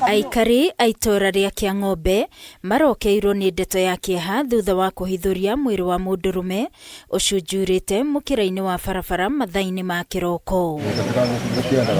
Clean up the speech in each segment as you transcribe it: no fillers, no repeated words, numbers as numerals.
Aikari a itora ria Kiang'ombe marokeirwo ni ndeto ya kieha thutha wa kuhithuria mwiri wa mundurume ucunjurite mukira-ini wa barabara mathaini ma kiroko.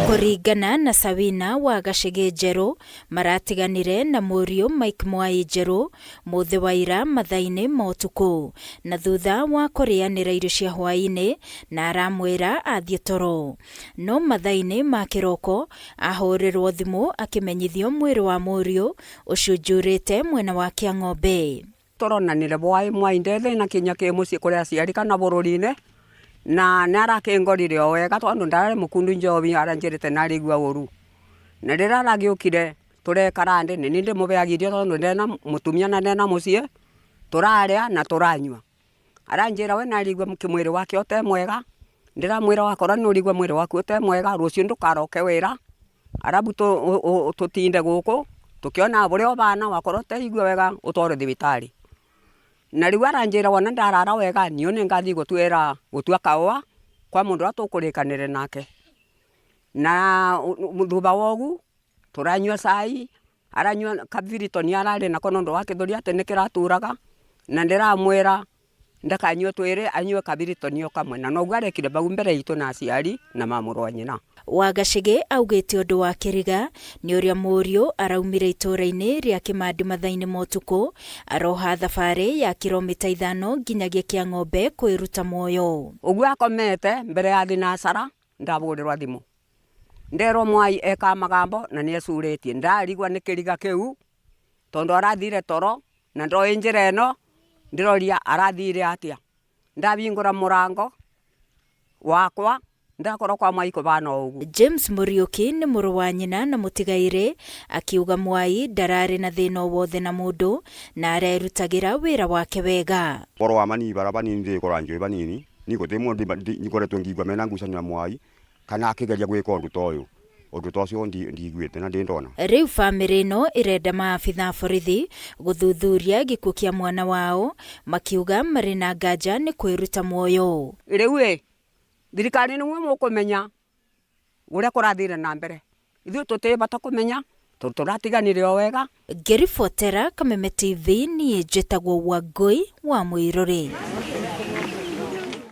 Kuringana na Sawina wa Gacigi Njeru, maratiganire na Muriu Mike Mwai Njeru muthi wa ira mathaini ma utuku, na thutha wa kurianira irio cia hwaini na aramwira athie toro. No mathaini ma kiroko ahurirwo thimu akimenyithio mwiri wa Muriu ucunjurite mwena wa Kiang'ombe. Toronanire bwai Mwai ndethe na kinya ki mucii kuria aciari kana bururi-ini na narakingorire o wega tondu ndarari mukundu njobi aranjirite narigua uru na rira aragiukire turekara ndi ni ndi mubeagirio tondu ndena mutumia na ndena mucii turaria na turanyua. Aranjira we narigua kimwiri wake ote mwega, ndiramwira wakora nurigua mwiri waku ote mwega, rucio ndukaroke wira arabu tutinde guku tukiona buria bana wakora uteigua wega utware thibitari. Na riu aranjira wona ndarara wega nio ningathi gutua kaua kwa mundu atukurikanire nake. Na thutha wogu turanyua cai, aranyua kabiritoni arari nako nondu wa kithuri ati nikiraturaga na ndiramwira ndakanyua twiri anyue kabiritoni o kamwe na noguo arekire bau mbere itu na aciari na mamuru wa nyina. Wa Gacigi augite undu wa kiriga ni uria Muriu araumire itura-ini ria Kimandi mathaini ma utuku aroha thabari ya kilomita 5 nginyagia Kiang'ombe kwiruta muoyo. Uguo akomete mbere ya thinasara ndaburirwa thimu nderwo Mwai eka magambo na ni ecuritie ndarigwa ni kiriga kiu tondu arathire toro na ndoi njira eno ndiroria arathire atia. Ndabingura murango wakwa ndakora kwa Mwai kubana ugu. James Muriuki ni muru wa nyina na mutigaire akiuga Mwai ndarari na thina wothe na mundu na arerutagira wira wake wega. Poro wa mani baraba ni ndi koranjwe banini niko temo nikoretwo ngigwa mena ngucanio na Mwai kana akigeria gwika undu toyo undu tocio ndigwite na ndindona. Riu family no irenda maabitha borithi guthuthuria gikuo kia mwana wao makiuga mari na nganja ni kwiruta muoyo. Riu thirikari ni mwe mukumenya uria kurathire na mbere ithu tutibata kumenya turatiganire o wega. Ngiribotera Kameme TV ni njitagwo Wangui wa Muiruri.